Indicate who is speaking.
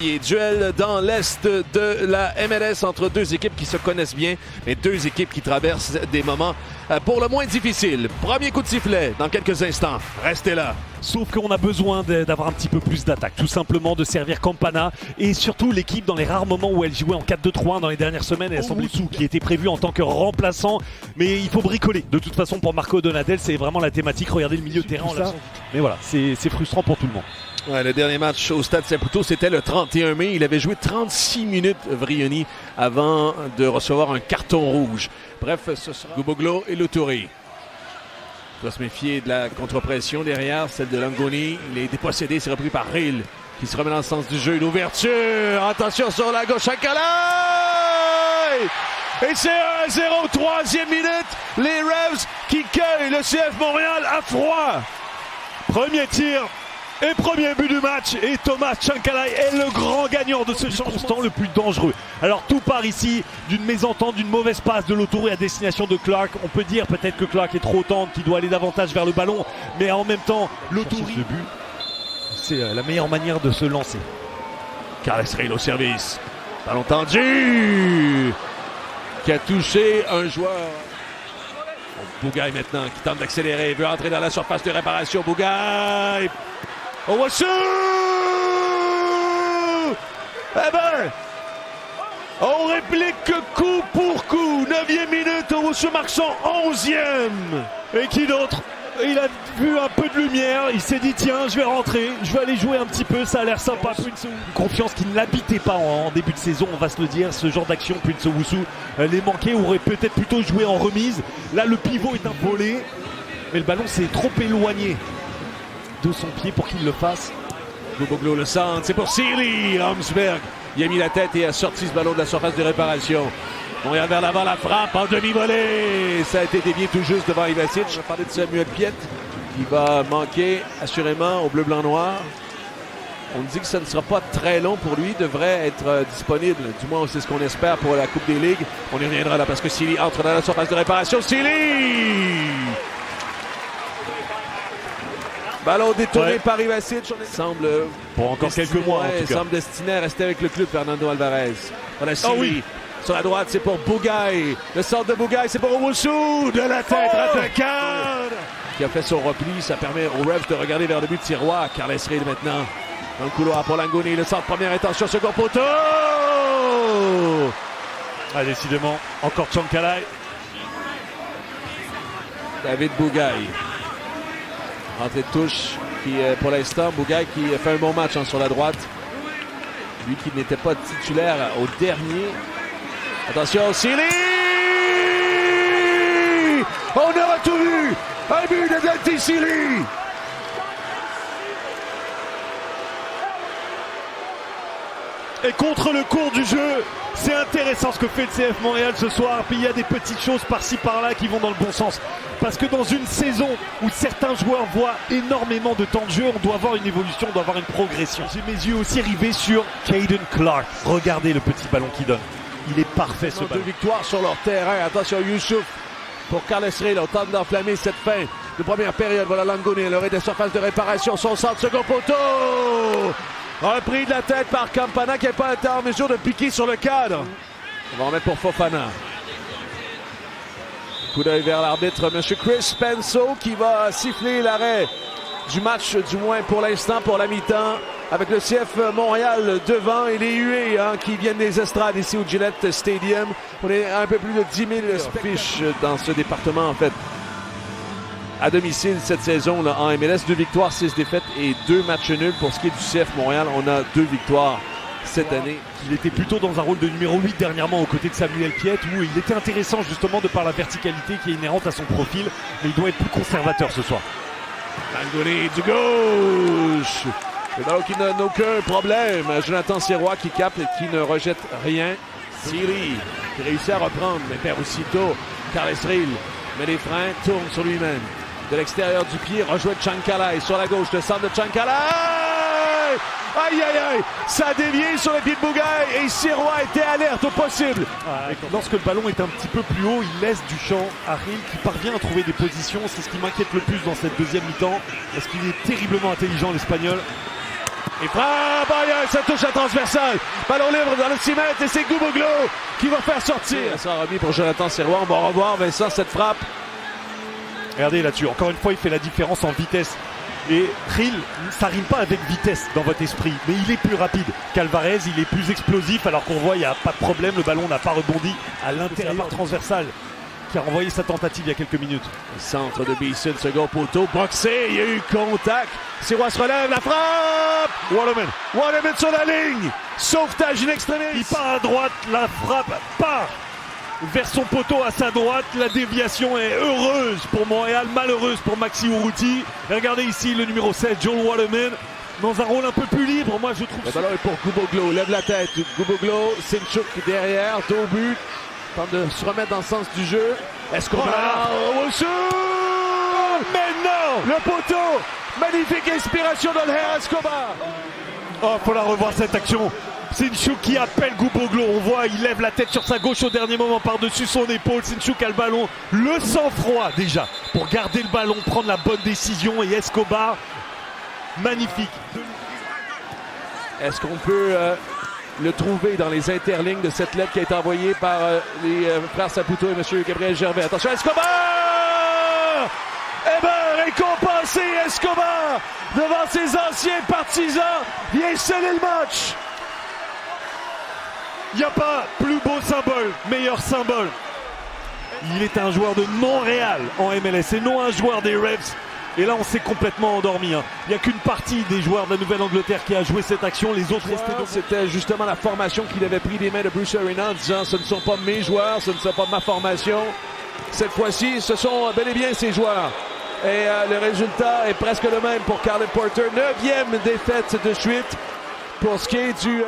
Speaker 1: Duel dans l'Est de la MLS entre deux équipes qui se connaissent bien, mais deux équipes qui traversent des moments pour le moins difficiles. Premier coup de sifflet dans quelques instants. Restez là.
Speaker 2: Sauf qu'on a besoin d'avoir un petit peu plus d'attaque, tout simplement de servir Campana et surtout l'équipe dans les rares moments où elle jouait en 4-2-3-1 dans les dernières semaines, elle semblait tout, qui était prévu en tant que remplaçant, mais il faut bricoler. De toute façon pour Marco Donadel, c'est vraiment la thématique, regardez le milieu de terrain. Mais voilà, c'est frustrant pour tout le monde.
Speaker 1: Ouais, le dernier match au Stade Saputo, c'était le 31 mai. Il avait joué 36 minutes, Vrioni, avant de recevoir un carton rouge. Bref, ce sera Guboglo et Loturi. Il doit se méfier de la contre-pression derrière, celle de Langoni. Il est dépossédé, c'est repris par Ril, qui se remet dans le sens du jeu. L'ouverture, attention sur la gauche, Akalai! Et c'est 1-0, troisième minute. Les Revs qui cueillent le CF Montréal à froid.
Speaker 2: Premier tir et premier but du match, et Thomas Chancalay est le grand gagnant de ce changement le plus dangereux. Alors tout part ici d'une mésentente, d'une mauvaise passe de Loturi à destination de Clark. On peut dire peut-être que Clark est trop tendre, qu'il doit aller davantage vers le ballon, mais en même temps Loturi, c'est la meilleure manière de se lancer.
Speaker 1: Carles Ril au service, ballon tendu, qui a touché un joueur. Bougaï maintenant qui tente d'accélérer, veut entrer dans la surface de réparation. Bougaï, Owusu! Eh ben, on réplique coup pour coup. 9e minute, Owusu marque son 11e.
Speaker 2: Et qui d'autre? Il a vu un peu de lumière, il s'est dit tiens, je vais rentrer, je vais aller jouer un petit peu, ça a l'air sympa. Une confiance qui ne l'habitait pas en début de saison, on va se le dire, ce genre d'action, Prince Owusu les manquait, aurait peut-être plutôt joué en remise. Là le pivot est un volé, mais le ballon s'est trop éloigné de son pied pour qu'il le fasse.
Speaker 1: Guboglo le centre, c'est pour Siri. Ramsberg, il a mis la tête et a sorti ce ballon de la surface de réparation. Montréal vers l'avant, la frappe en demi-volée. Ça a été dévié tout juste devant Ivasic. On va parler de Samuel Piette qui va manquer assurément au bleu-blanc-noir. On dit que ça ne sera pas très long pour lui, devrait être disponible. Du moins, c'est ce qu'on espère pour la Coupe des Ligues. On y reviendra là parce que Sili entre dans la surface de réparation. Sili! Ballon détourné par Ivasic. Semble
Speaker 2: pour encore quelques mois. En tout cas.
Speaker 1: Semble destiné à rester avec le club, Fernando Alvarez. Voilà Sili. Oh oui. Sur la droite, c'est pour Bougaï. Le centre de Bougaï, c'est pour Owusu. De la tête, attaquant. Qui a fait son repli. Ça permet aux Revs de regarder vers le but tiroir. Carles Ril maintenant. Dans le couloir pour Langoni. Le centre, première intention, second poteau.
Speaker 2: Ah, décidément, encore Chancalay.
Speaker 1: David Bougaï. Entrée de touche. Qui, pour l'instant, Bougaï qui fait un bon match sur la droite. Lui qui n'était pas titulaire au dernier. Attention, Sili! On aura tout vu! Un but de Dante Sili!
Speaker 2: Et contre le cours du jeu, c'est intéressant ce que fait le CF Montréal ce soir. Puis il y a des petites choses par-ci par-là qui vont dans le bon sens. Parce que dans une saison où certains joueurs voient énormément de temps de jeu, on doit avoir une évolution, on doit avoir une progression. J'ai mes yeux aussi rivés sur Caden Clark. Regardez le petit ballon qu'il donne. Il est parfait ce ballon.
Speaker 1: Deux victoires sur leur terrain. Attention Youssouf pour Carles Ril. On tente d'enflammer cette fin de première période. Voilà Langoni, l'oreille des surfaces de réparation. Son centre, second poteau. Repris de la tête par Campana qui n'est pas été en mesure de piquer sur le cadre. On va remettre pour Fofana. Coup d'œil vers l'arbitre, M. Chris Penso, qui va siffler l'arrêt du match, du moins pour l'instant, pour la mi-temps, avec le CF Montréal devant et les huées qui viennent des estrades ici au Gillette Stadium. On est à un peu plus de 10 000 fiches dans ce département, en fait. À domicile cette saison là, en MLS, 2 victoires, 6 défaites et 2 matchs nuls. Pour ce qui est du CF Montréal, on a 2 victoires cette année.
Speaker 2: Il était plutôt dans un rôle de numéro 8 dernièrement aux côtés de Samuel Piette, où il était intéressant justement de par la verticalité qui est inhérente à son profil, mais il doit être plus conservateur ce soir.
Speaker 1: Langoni du gauche. Le ballon qui n'a aucun problème. Jonathan Sirois qui capte et qui ne rejette rien. Siri qui réussit à reprendre, mais perd aussitôt. Carles Ril met les freins, tourne sur lui-même. De l'extérieur du pied, rejoint Chancalay sur la gauche, le centre de Chancalay. Aïe aïe aïe, ça a dévié sur le pied de Bougaï et Sirois était alerte au possible.
Speaker 2: Lorsque le ballon est un petit peu plus haut, il laisse du champ à Ril qui parvient à trouver des positions. C'est ce qui m'inquiète le plus dans cette deuxième mi-temps, parce qu'il est terriblement intelligent l'Espagnol.
Speaker 1: Il frappe, ça touche la transversale. Ballon libre dans le 6 mètres et c'est Gouboglo qui va faire sortir. Ça a remis pour Jonathan Sirois. On va revoir Vincent cette frappe.
Speaker 2: Regardez là-dessus, encore une fois il fait la différence en vitesse. Et Gil, ça rime pas avec vitesse dans votre esprit, mais il est plus rapide qu'Alvarez, il est plus explosif alors qu'on voit il n'y a pas de problème, le ballon n'a pas rebondi à l'intérieur transversal qui a renvoyé sa tentative il y a quelques minutes.
Speaker 1: Le centre de Beeson, second poteau, boxé, il y a eu contact. Sirois se relève, la frappe! Waterman sur la ligne! Sauvetage in extremis!
Speaker 2: Il part à droite, la frappe part vers son poteau à sa droite. La déviation est heureuse pour Montréal, malheureuse pour Maxi Urruti. Et regardez ici le numéro 7, Joel Waterman, dans un rôle un peu plus libre, moi je trouve.
Speaker 1: Le ballon est pour Gouboglo, lève la tête. Gouboglo, Sinchuk derrière, dos but. Tente de se remettre dans le sens du jeu. Escobar, Owusu!
Speaker 2: Mais non!
Speaker 1: Le poteau! Magnifique inspiration d'Olher Escobar!
Speaker 2: Oh, faut la revoir cette action. Sinchuk qui appelle Gouboglo. On voit, il lève la tête sur sa gauche au dernier moment par-dessus son épaule. Sinchuk a le ballon. Le sang-froid déjà pour garder le ballon, prendre la bonne décision. Et Escobar, magnifique.
Speaker 1: Est-ce qu'on peut le trouver dans les interlignes de cette lettre qui a été envoyée par les frères Saputo et M. Gabriel Gervais? Attention, Escobar! Eh bien, récompensé Escobar devant ses anciens partisans. Vient sceller le match.
Speaker 2: Il n'y a pas plus beau symbole, meilleur symbole. Il est un joueur de Montréal en MLS et non un joueur des Revs. Et là, on s'est complètement endormi. Il n'y a qu'une partie des joueurs de la Nouvelle-Angleterre qui a joué cette action. Les autres restaient debout.
Speaker 1: C'était justement la formation qu'il avait pris des mains de Bruce Arena en disant « Ce ne sont pas mes joueurs, ce ne sont pas ma formation. » Cette fois-ci, ce sont bel et bien ses joueurs. Et le résultat est presque le même pour Caleb Porter. 9e défaite de suite pour ce qui est du...